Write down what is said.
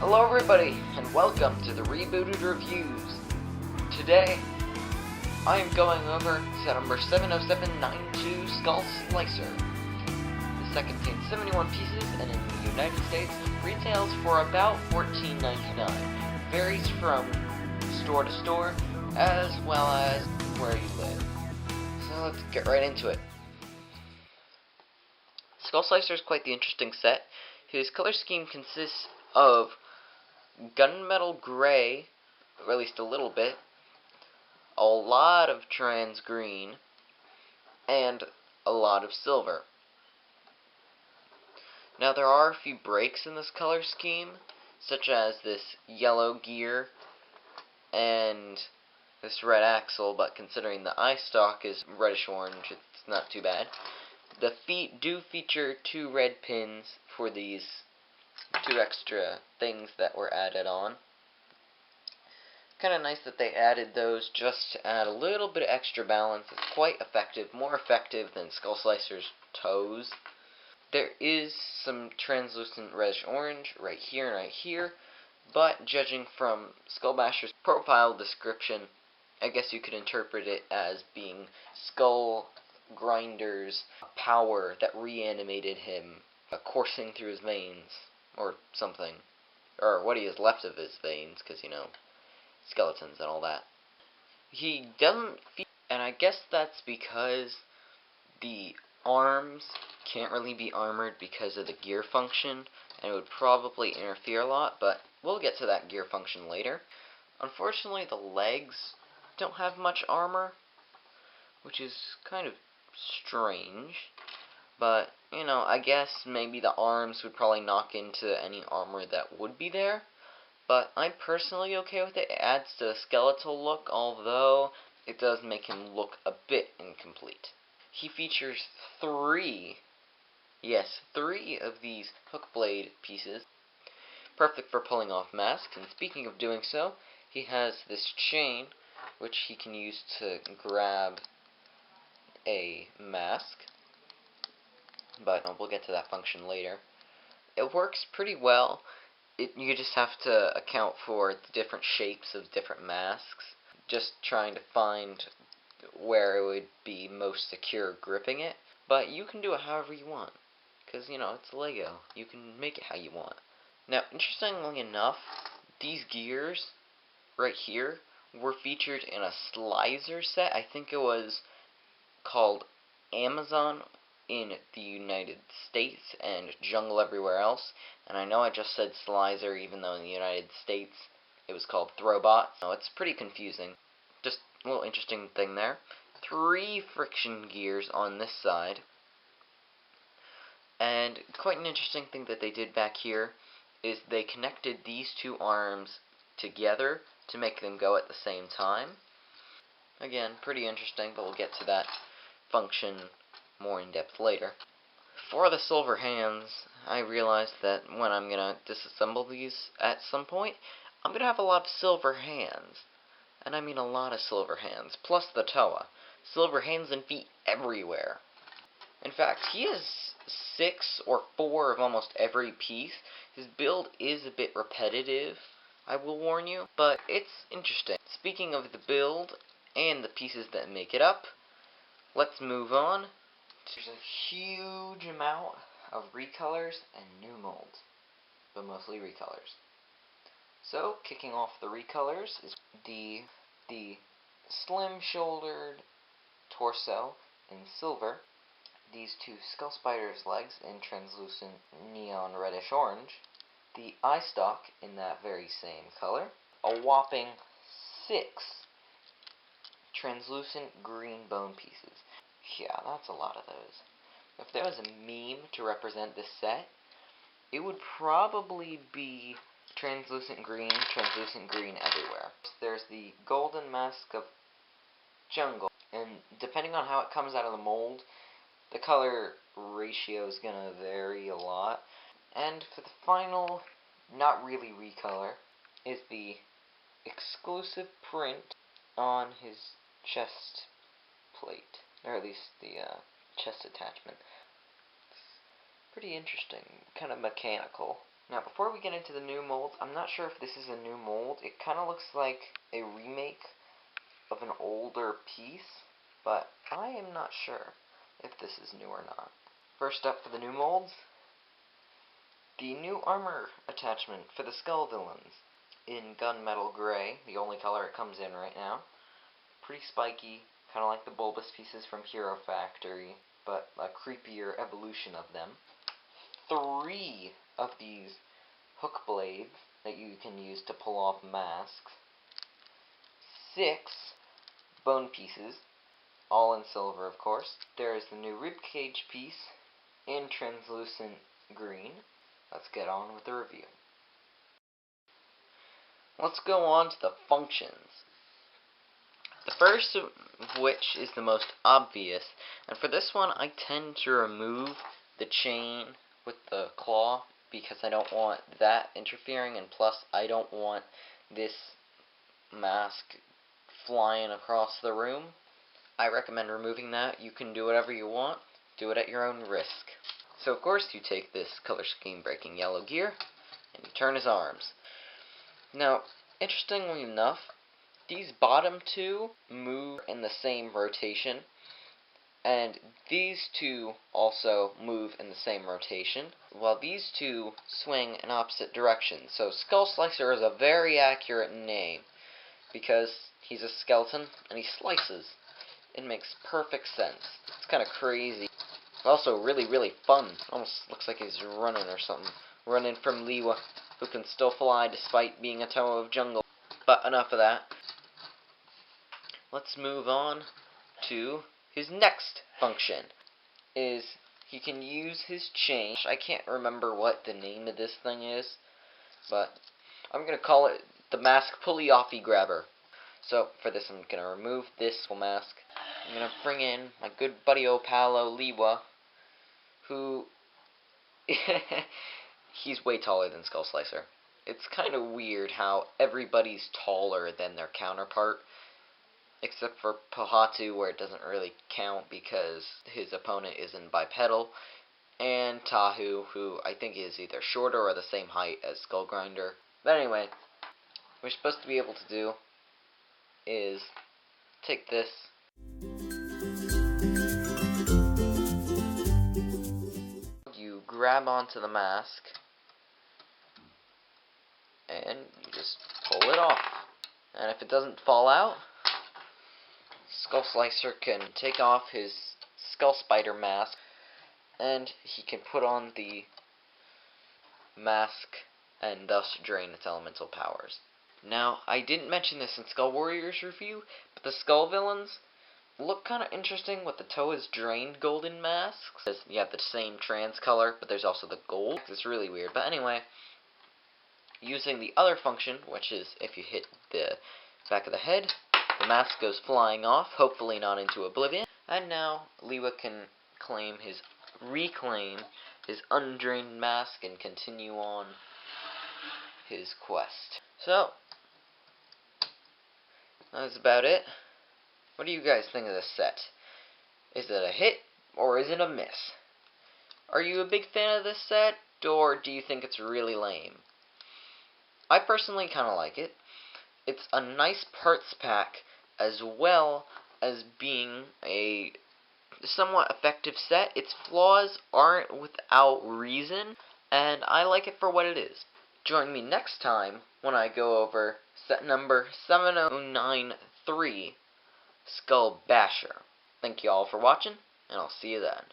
Hello everybody, and welcome to the Rebooted Reviews. Today, I am going over set number 70792 Skull Slicer. The set contains 71 pieces, and in the United States, retails for about $14.99. Varies from store to store, as well as where you live. So let's get right into it. Skull Slicer is quite the interesting set. His color scheme consists of gunmetal gray, or at least a little bit, a lot of trans green, and a lot of silver. Now there are a few breaks in this color scheme, such as this yellow gear and this red axle, but considering the eye stalk is reddish orange, it's not too bad. The feet do feature two red pins for these two extra things that were added on. Kind of nice that they added those just to add a little bit of extra balance. It's quite effective, more effective than Skull Slicer's toes. There is some translucent reddish orange right here and right here, but judging from Skull Basher's profile description, I guess you could interpret it as being Skull Grinder's power that reanimated him, coursing through his veins, or something. Or what he has left of his veins, because, you know, skeletons and all that. He doesn't feel, and I guess that's because the arms can't really be armored because of the gear function, and it would probably interfere a lot, but we'll get to that gear function later. Unfortunately, the legs don't have much armor, which is kind of strange, but, you know, I guess maybe the arms would probably knock into any armor that would be there, but I'm personally okay with it. It adds to the skeletal look, although it does make him look a bit incomplete. He features three of these hook blade pieces, perfect for pulling off masks, and speaking of doing so, he has this chain, which he can use to grab a mask, but we'll get to that function later. It works pretty well. You just have to account for the different shapes of different masks, just trying to find where it would be most secure gripping it, but you can do it however you want, because, you know, it's Lego. You can make it how you want. Now, interestingly enough, these gears right here were featured in a Slicer set. I think it was called Amazon in the United States and Jungle everywhere else, and I know I just said Slicer even though in the United States it was called Throwbot, so it's pretty confusing. Just a little interesting thing there. 3 friction gears on this side, and quite an interesting thing that they did back here is they connected these two arms together to make them go at the same time. Again, pretty interesting, but we'll get to that function more in depth later. For the silver hands, I realized that when I'm gonna disassemble these at some point, I'm gonna have a lot of silver hands. And I mean a lot of silver hands, plus the Toa. Silver hands and feet everywhere. In fact, he has 6 or 4 of almost every piece. His build is a bit repetitive, I will warn you, but it's interesting. Speaking of the build and the pieces that make it up, let's move on. There's a huge amount of recolors and new molds, but mostly recolors. So, kicking off the recolors is the slim-shouldered torso in silver, these 2 skull spiders' legs in translucent neon reddish orange, the eye stalk in that very same color, a whopping 6 translucent green bone pieces. Yeah, that's a lot of those. If there was a meme to represent this set, it would probably be translucent green everywhere. There's the golden mask of jungle, and depending on how it comes out of the mold, the color ratio is going to vary a lot. And for the final, not really recolor, is the exclusive print on his chest plate, or at least the chest attachment. It's pretty interesting, kind of mechanical. Now, before we get into the new mold, I'm not sure if this is a new mold. It kind of looks like a remake of an older piece, but I am not sure if this is new or not. First up for the new molds, the new armor attachment for the skull villains in gunmetal gray, the only color it comes in right now. Pretty spiky, kind of like the bulbous pieces from Hero Factory, but a creepier evolution of them. 3 of these hook blades that you can use to pull off masks. 6 bone pieces, all in silver, of course. There is the new ribcage piece in translucent green. Let's get on with the review. Let's go on to the functions. The first of which is the most obvious, and for this one I tend to remove the chain with the claw because I don't want that interfering, and plus I don't want this mask flying across the room. I recommend removing that. You can do whatever you want. Do it at your own risk. So of course you take this color scheme breaking yellow gear and you turn his arms. Now, interestingly enough, these bottom 2 move in the same rotation, and these 2 also move in the same rotation, while these 2 swing in opposite directions. So Skull Slicer is a very accurate name, because he's a skeleton and he slices. It makes perfect sense. It's kind of crazy. Also really, really fun. Almost looks like he's running or something. Running from Liwa, who can still fly despite being a Toa of jungle. But enough of that. Let's move on to his next function. Is he can use his chain. I can't remember what the name of this thing is, but I'm going to call it the mask pulley-offy grabber. So for this I'm going to remove this mask. I'm going to bring in my good buddy Opalo Liwa, who he's way taller than Skull Slicer. It's kind of weird how everybody's taller than their counterpart, except for POWAHH, where it doesn't really count because his opponent isn't bipedal, and Tahu, who I think is either shorter or the same height as Skull Grinder. But anyway, what we're supposed to be able to do is take this, you grab onto the mask, and you just pull it off. And if it doesn't fall out, Skull Slicer can take off his Skull Spider mask, and he can put on the mask and thus drain its elemental powers. Now, I didn't mention this in Skull Warriors review, but the Skull villains look kind of interesting with the Toa's drained golden masks. You have the same trans color, but there's also the gold. It's really weird. But anyway, using the other function, which is if you hit the back of the head, the mask goes flying off, hopefully not into oblivion. And now Liwa can reclaim his undrained mask and continue on his quest. So, that's about it. What do you guys think of this set? Is it a hit, or is it a miss? Are you a big fan of this set, or do you think it's really lame? I personally kind of like it. It's a nice parts pack, as well as being a somewhat effective set. Its flaws aren't without reason, and I like it for what it is. Join me next time when I go over set number 7093, Skull Basher. Thank you all for watching, and I'll see you then.